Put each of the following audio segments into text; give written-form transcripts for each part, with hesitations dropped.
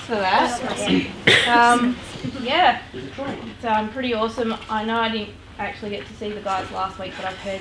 for that. Yeah, it's pretty awesome. I know I didn't actually get to see the guys last week, but I've heard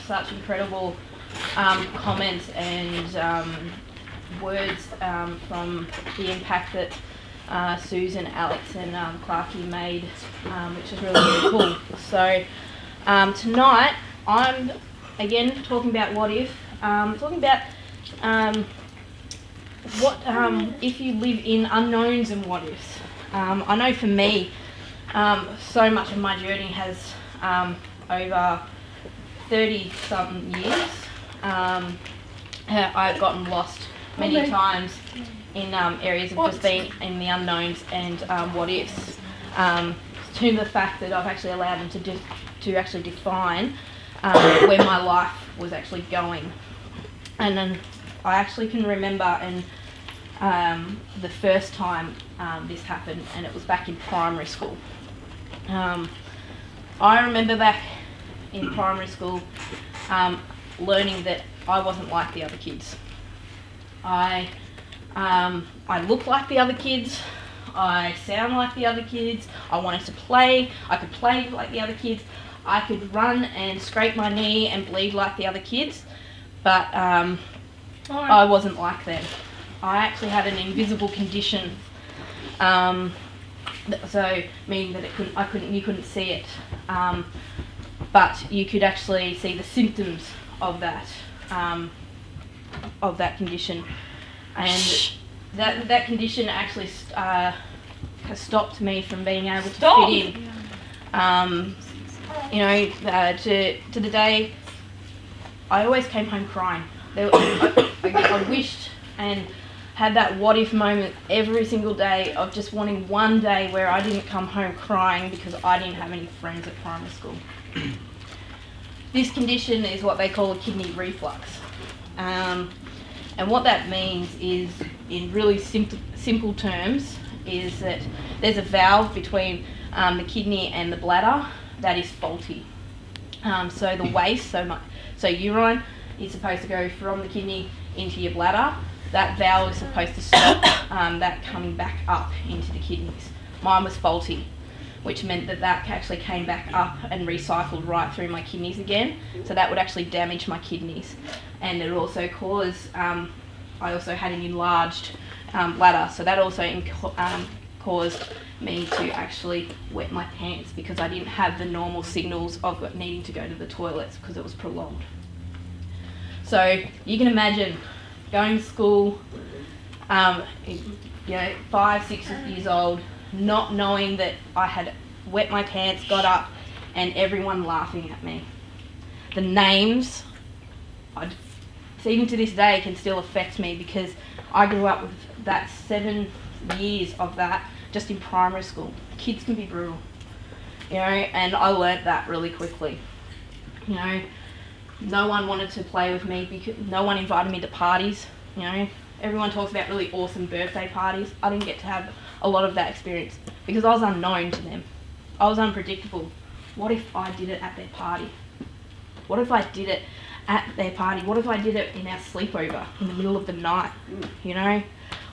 such incredible comments and words from the impact that Susan, Alex and Clarkie made, which is really, really cool. So tonight I'm again talking about what if, talking about what if you live in unknowns and what ifs. I know for me, so much of my journey has over 30 something years. I've gotten lost many times in areas of just being in the unknowns and what ifs, to the fact that I've actually allowed them to actually define where my life was actually going. And then I actually can remember the first time this happened, and it was back in primary school. I remember back in primary school learning that I wasn't like the other kids. I looked like the other kids, I sound like the other kids, I wanted to play, I could play like the other kids, I could run and scrape my knee and bleed like the other kids, but I wasn't like them. I actually had an invisible condition, so meaning that you couldn't see it, but you could actually see the symptoms of that condition, and that condition actually has stopped me from being able to fit in. To the day, I always came home crying. I wished and had that what if moment every single day of just wanting one day where I didn't come home crying because I didn't have any friends at primary school. This condition is what they call a kidney reflux. And what that means is, in really simple terms, is that there's a valve between the kidney and the bladder that is faulty. So the waste, so urine is supposed to go from the kidney into your bladder. That valve is supposed to stop that coming back up into the kidneys. Mine was faulty, which meant that actually came back up and recycled right through my kidneys again. So that would actually damage my kidneys. And it also caused, I also had an enlarged bladder. So that also caused me to actually wet my pants because I didn't have the normal signals of needing to go to the toilets because it was prolonged. So you can imagine going to school, 5, 6 years old, not knowing that I had wet my pants, got up, and everyone laughing at me. The names, even to this day, can still affect me because I grew up with that 7 years of that just in primary school. Kids can be brutal, and I learnt that really quickly. No one wanted to play with me because no one invited me to parties. Everyone talks about really awesome birthday parties. I didn't get to have a lot of that experience because I was unknown to them. I was unpredictable. What if I did it at their party? What if I did it at their party? What if I did it in our sleepover in the middle of the night?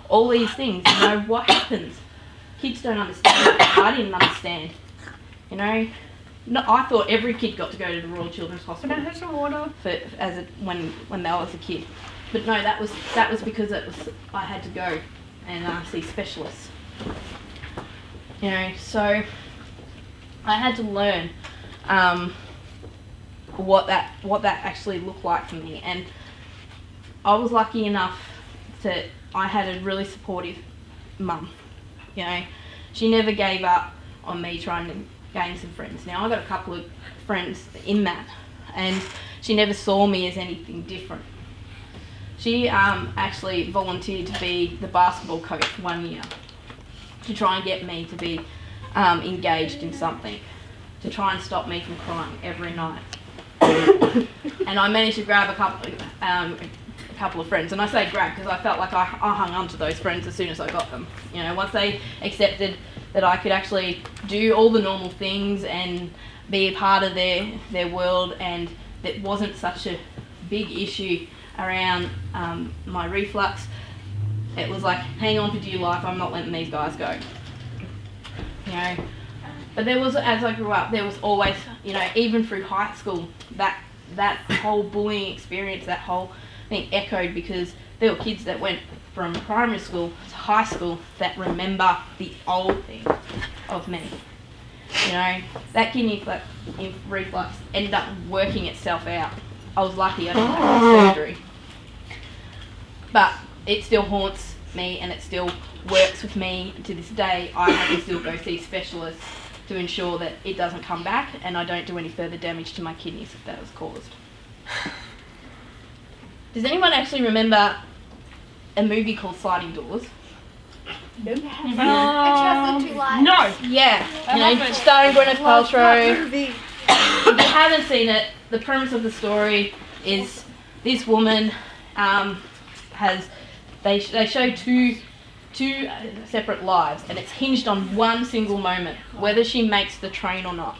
All these things. What happens? Kids don't understand. I didn't understand. No, I thought every kid got to go to the Royal Children's Hospital. Can I have some water? When they was a kid. But no, that was because I had to go and see specialists. So I had to learn what that actually looked like for me, and I was lucky enough that I had a really supportive mum. She never gave up on me trying to gain some friends. Now I got a couple of friends in that, and she never saw me as anything different. She actually volunteered to be the basketball coach 1 year to try and get me to be engaged in something, to try and stop me from crying every night. And I managed to grab a couple of friends, and I say grab because I felt like I hung on to those friends as soon as I got them. Once they accepted that I could actually do all the normal things and be a part of their world, and that wasn't such a big issue around my reflux, It was like, hang on for dear life, I'm not letting these guys go. You know, but there was, as I grew up, there was always, you know, even through high school, that whole bullying experience, that whole thing echoed, because there were kids that went from primary school to high school that remember the old thing of me. You know, that kidney reflux ended up working itself out. I was lucky I didn't have surgery. But it still haunts me, and it still works with me to this day. I have to still go see specialists to ensure that it doesn't come back and I don't do any further damage to my kidneys if that was caused. Does anyone actually remember a movie called Sliding Doors? No. Yeah, you know, starring Gwyneth Paltrow. If you haven't seen it, the premise of the story is this woman they show two separate lives, and it's hinged on one single moment, whether she makes the train or not.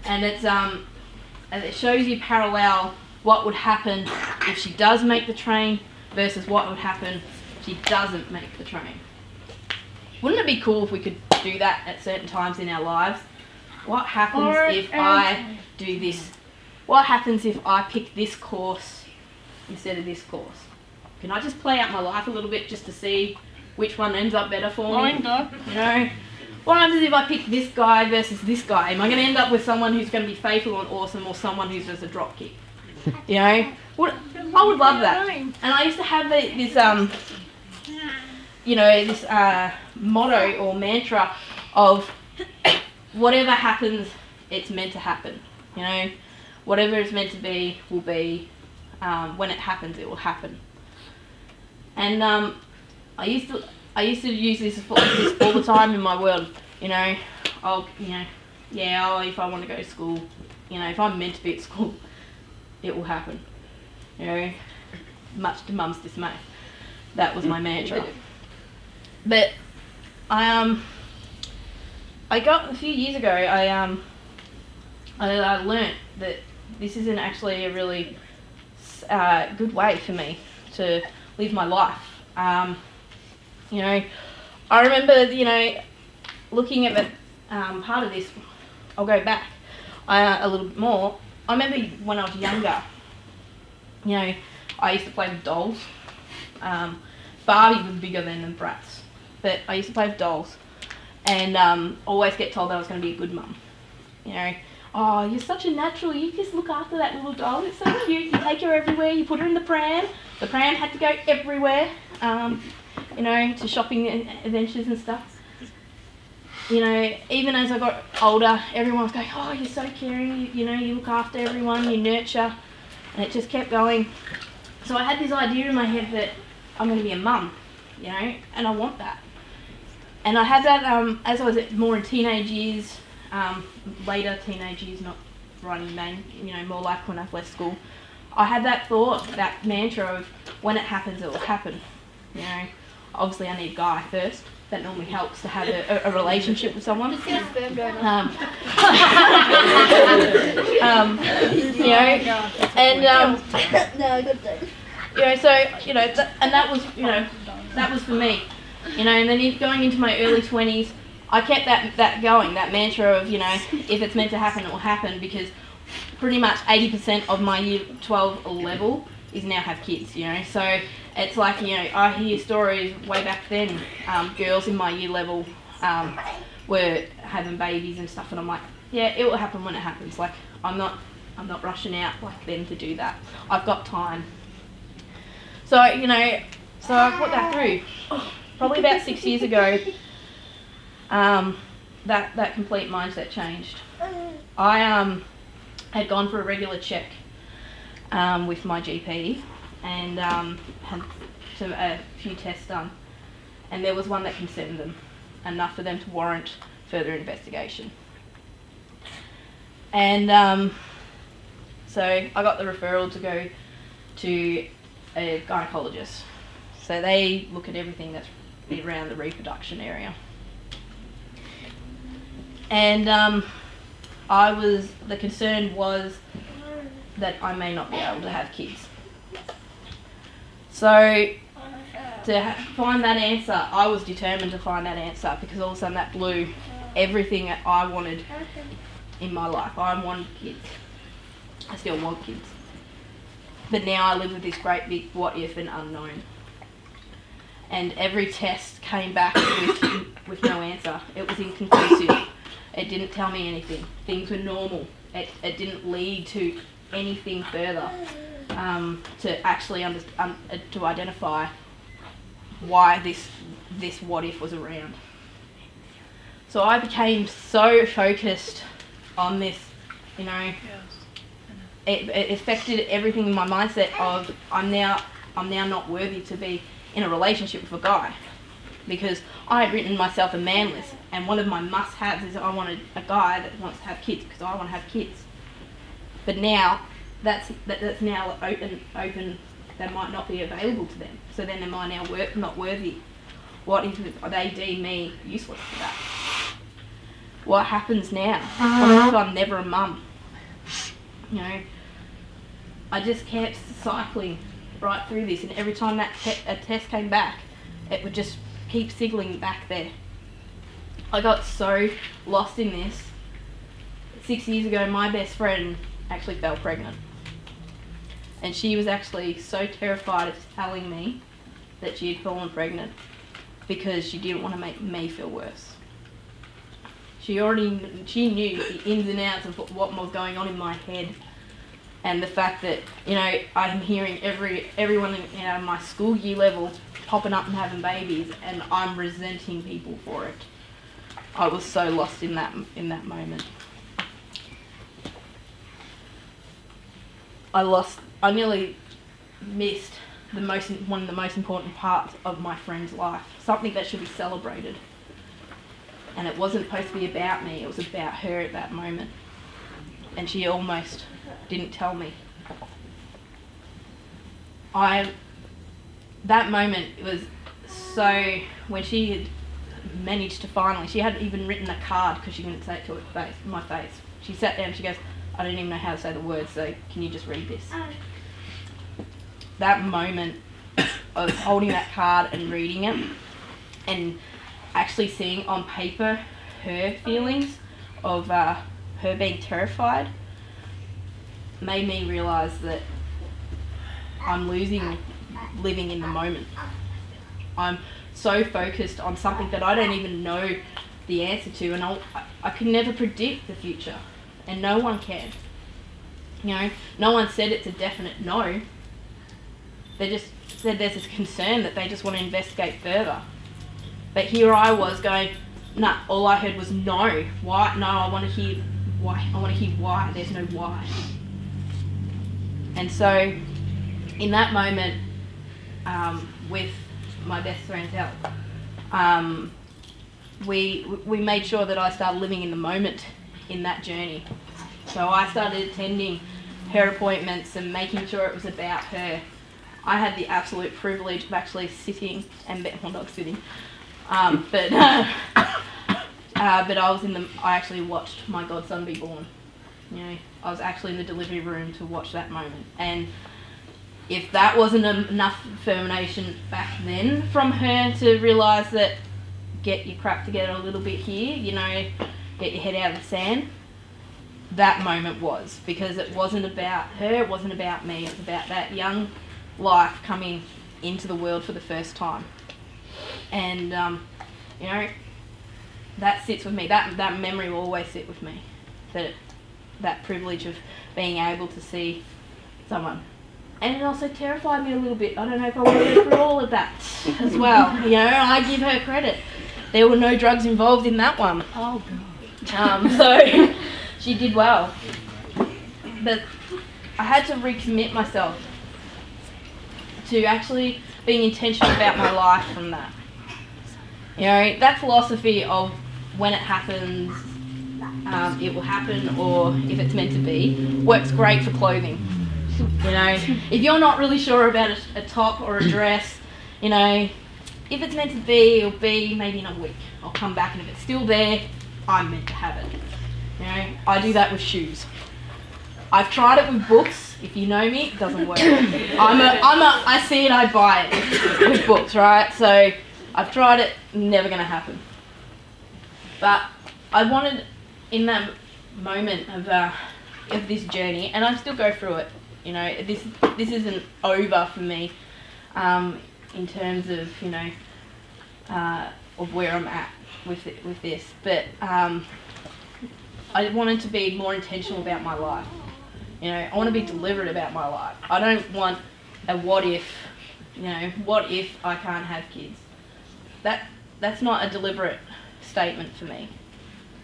And it shows you parallel what would happen if she does make the train versus what would happen if she doesn't make the train. Wouldn't it be cool if we could do that at certain times in our lives? What happens if I do this? What happens if I pick this course instead of this course? Can I just play out my life a little bit just to see which one ends up better for me? You know, what happens if I pick this guy versus this guy? Am I going to end up with someone who's going to be faithful and awesome, or someone who's just a dropkick? You know, I would love that. And I used to have this motto or mantra of whatever happens, it's meant to happen. You know, whatever is meant to be will be. When it happens, it will happen. And I used to use this all the time in my world. You know, if I want to go to school, you know, if I'm meant to be at school, it will happen. You know, much to Mum's dismay. That was my mantra. But I got a few years ago. I learnt that this isn't actually a really good way for me to live my life. You know, I remember, you know, looking at the part of this. I'll go back a little bit more. I remember when I was younger, you know, I used to play with dolls. Barbie was bigger than the Bratz, but I used to play with dolls, and always get told that I was going to be a good mum. You know, oh, you're such a natural, you just look after that little doll, it's so cute, you take her everywhere, you put her in the pram had to go everywhere, you know, to shopping adventures and stuff. You know, even as I got older, everyone was going, oh, you're so caring, you know, you look after everyone, you nurture, and it just kept going. So I had this idea in my head that I'm going to be a mum, you know, and I want that. And I had that as I was more in teenage years, later teenage years, not running bang, you know, more like when I've left school. I had that thought, that mantra of when it happens, it will happen. You know, obviously I need a guy first. That normally helps to have a relationship with someone. You know, and you know, so you know, and that was, you know, that was for me. You know, and then going into my early 20s, I kept that going, that mantra of, you know, if it's meant to happen, it will happen, because pretty much 80% of my year 12 level is now have kids, you know. So it's like, you know, I hear stories way back then, girls in my year level were having babies and stuff, and I'm like, yeah, it will happen when it happens. Like, I'm not rushing out like them to do that. I've got time. So, you know, so I put that through. Probably about 6 years ago, that complete mindset changed. I had gone for a regular check with my GP, and had a few tests done, and there was one that concerned them, enough for them to warrant further investigation. And so I got the referral to go to a gynecologist. So they look at everything that's around the reproduction area. And the concern was that I may not be able to have kids. So find that answer, I was determined to find that answer, because all of a sudden that blew everything that I wanted in my life. I wanted kids. I still want kids. But now I live with this great big what if and unknown. And every test came back with no answer. It was inconclusive. It didn't tell me anything. Things were normal. It didn't lead to anything further to actually to identify why this what if was around. So I became so focused on this, you know. It affected everything in my mindset of I'm now not worthy to be in a relationship with a guy, because I had written myself a man list, and one of my must-haves is I wanted a guy that wants to have kids, because I want to have kids. But now that's now open. That might not be available to them. So then am I now not worthy? What if they deem me useless for that? What happens now? What if I'm never a mum? You know, I just kept cycling right through this, and every time that a test came back, it would just keep signaling back there. I got so lost in this. 6 years ago, my best friend actually fell pregnant, and she was actually so terrified of telling me that she had fallen pregnant because she didn't want to make me feel worse. She knew the ins and outs of what was going on in my head, and the fact that, you know, I'm hearing everyone in my school year level popping up and having babies, and I'm resenting people for it. I was so lost in that moment. I nearly missed one of the most important parts of my friend's life, something that should be celebrated. And it wasn't supposed to be about me, it was about her at that moment. And she almost didn't tell me. That moment was so, when she had managed to finally, she hadn't even written a card because she couldn't say it to my face. She sat down and she goes, I don't even know how to say the words, so can you just read this? That moment of holding that card and reading it, and actually seeing on paper her feelings of her being terrified, made me realise that I'm losing living in the moment. I'm so focused on something that I don't even know the answer to, and I can never predict the future, and no one can. You know, no one said it's a definite no. They just said there's this concern that they just want to investigate further. But here I was going, nah, all I heard was no. Why? No, I want to hear why. I want to hear why. There's no why. And so, in that moment, with my best friend's help, we made sure that I started living in the moment in that journey. So I started attending her appointments and making sure it was about her. I had the absolute privilege of actually sitting and not sitting, but I actually watched my godson be born. You know, I was actually in the delivery room to watch that moment. And if that wasn't enough affirmation back then from her to realise that get your crap together a little bit here, you know, get your head out of the sand, that moment was, because it wasn't about her, it wasn't about me, it was about that young life coming into the world for the first time. And you know, that sits with me, that memory will always sit with me, that privilege of being able to see someone. And it also terrified me a little bit. I don't know if I want to go through all of that as well. You know, I give her credit, there were no drugs involved in that one. Oh God. So she did well, but I had to recommit myself to actually being intentional about my life from that. You know, that philosophy of when it happens, it will happen, or if it's meant to be, works great for clothing. You know, if you're not really sure about a top or a dress, you know, if it's meant to be, it'll be maybe in a week. I'll come back, and if it's still there, I'm meant to have it. You know, I do that with shoes. I've tried it with books. If you know me, it doesn't work. I see it, I buy it with books, right? So I've tried it, never going to happen. But I wanted, in that moment of this journey, and I still go through it. You know, this isn't over for me, in terms of of where I'm at with this. But I wanted to be more intentional about my life. You know, I want to be deliberate about my life. I don't want a what if. You know, what if I can't have kids? That's not a deliberate statement for me.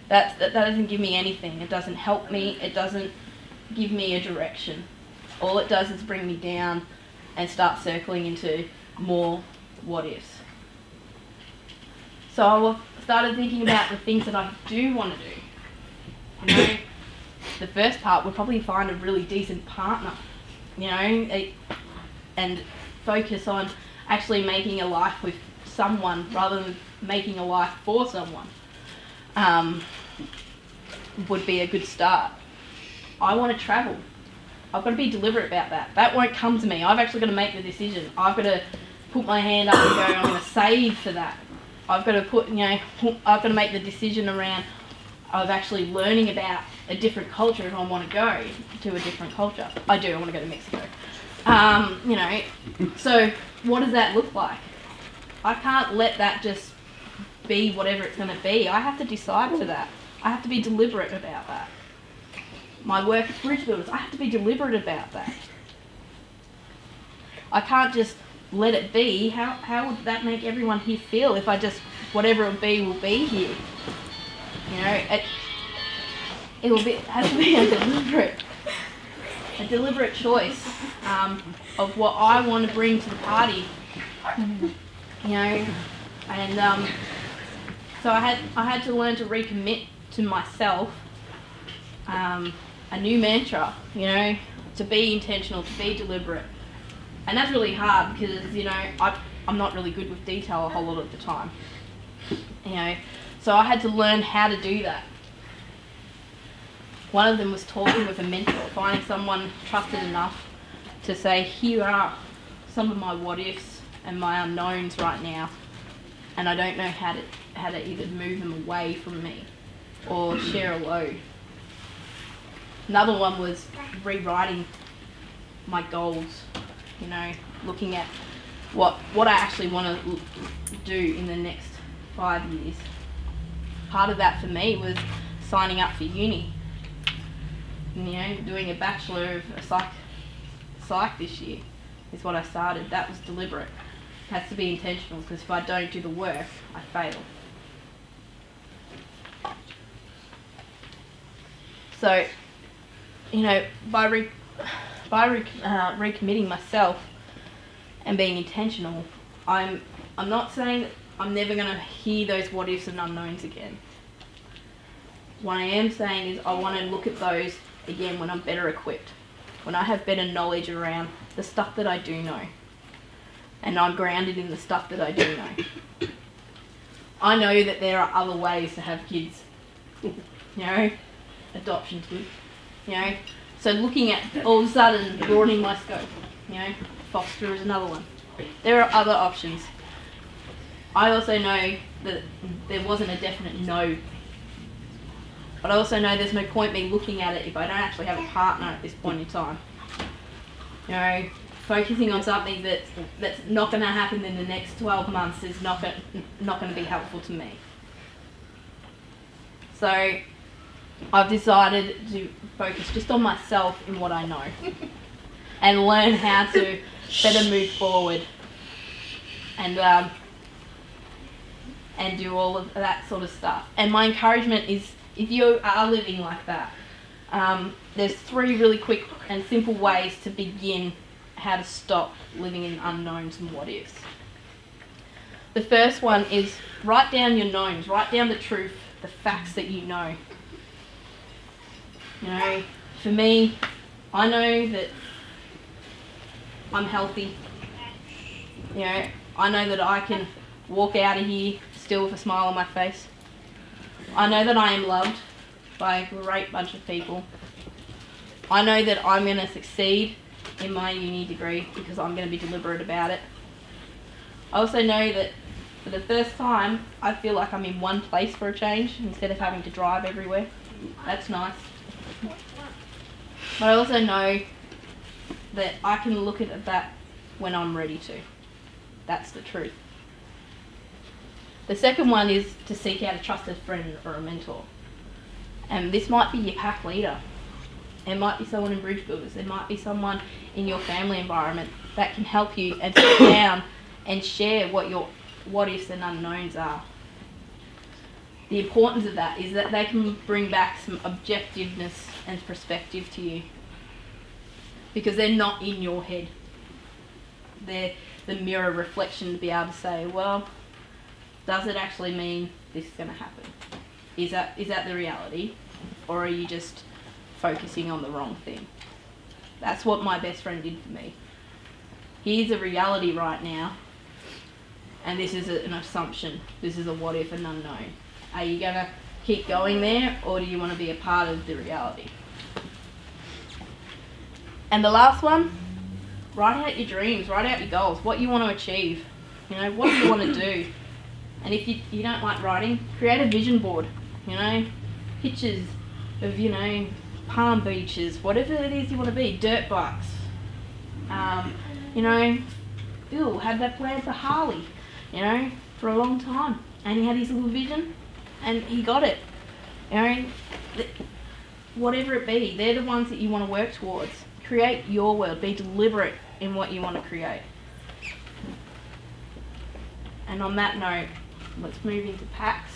That doesn't give me anything. It doesn't help me. It doesn't give me a direction. All it does is bring me down and start circling into more what ifs. So I started thinking about the things that I do want to do. You know, the first part would probably find a really decent partner, and focus on actually making a life with someone rather than making a life for someone. Would be a good start. I want to travel. I've got to be deliberate about that. That won't come to me. I've actually got to make the decision. I've got to put my hand up and go, I'm going to save for that. I've got to I've got to make the decision around of actually learning about a different culture if I want to go to a different culture. I want to go to Mexico. So what does that look like? I can't let that just be whatever it's going to be. I have to decide for that. I have to be deliberate about that. My work at Bridge Builders, I have to be deliberate about that. I can't just let it be. How would that make everyone here feel if I just, whatever it will be here? You know, it has to be a deliberate choice of what I want to bring to the party. You know, and so I had to learn to recommit to myself a new mantra, to be intentional, to be deliberate. And that's really hard because, I'm not really good with detail a whole lot of the time. So I had to learn how to do that. One of them was talking with a mentor, finding someone trusted enough to say, here are some of my what ifs and my unknowns right now, and I don't know how to either move them away from me or share a load. Another one was rewriting my goals, looking at what I actually want to do in the next 5 years. Part of that for me was signing up for uni, doing a Bachelor of Psych this year is what I started. That was deliberate. It has to be intentional because if I don't do the work, I fail. So, by recommitting myself and being intentional, I'm not saying that I'm never going to hear those what ifs and unknowns again. What I am saying is I want to look at those again when I'm better equipped, when I have better knowledge around the stuff that I do know, and I'm grounded in the stuff that I do know. I know that there are other ways to have kids. Adoption's good. So looking at all of a sudden broadening my scope. Foster is another one. There are other options. I also know that there wasn't a definite no. But I also know there's no point me looking at it if I don't actually have a partner at this point in time. Focusing on something that's not going to happen in the next 12 months is not going to be helpful to me. So I've decided to focus just on myself in what I know and learn how to better move forward and do all of that sort of stuff. And my encouragement is, if you are living like that, there's 3 really quick and simple ways to begin how to stop living in unknowns and what ifs. The first one is write down your knowns, write down the truth, the facts that you know. For me, I know that I'm healthy. I know that I can walk out of here still with a smile on my face. I know that I am loved by a great bunch of people. I know that I'm going to succeed in my uni degree because I'm going to be deliberate about it. I also know that for the first time, I feel like I'm in one place for a change instead of having to drive everywhere. That's nice. But I also know that I can look at that when I'm ready to. That's the truth. The second one is to seek out a trusted friend or a mentor. And this might be your pack leader. It might be someone in Bridge Builders. It might be someone in your family environment that can help you and sit down and share what your what ifs and unknowns are. The importance of that is that they can bring back some objectiveness and perspective to you, because they're not in your head. They're the mirror reflection to be able to say, well, does it actually mean this is going to happen? Is that the reality? Or are you just focusing on the wrong thing? That's what my best friend did for me. Here's a reality right now, and this is an assumption. This is a what if and unknown. Are you going to keep going there, or do you want to be a part of the reality? And the last one, write out your dreams, write out your goals, what you want to achieve. You know, what do you want to do? And if you don't like writing, create a vision board. You know, pictures of, you know, palm beaches, whatever it is you want to be, dirt bikes. You know, Bill had that plan for Harley, you know, for a long time. And he had his little vision, and he got it. You know, whatever it be, they're the ones that you want to work towards. Create your world. Be deliberate in what you want to create. And on that note, let's move into packs.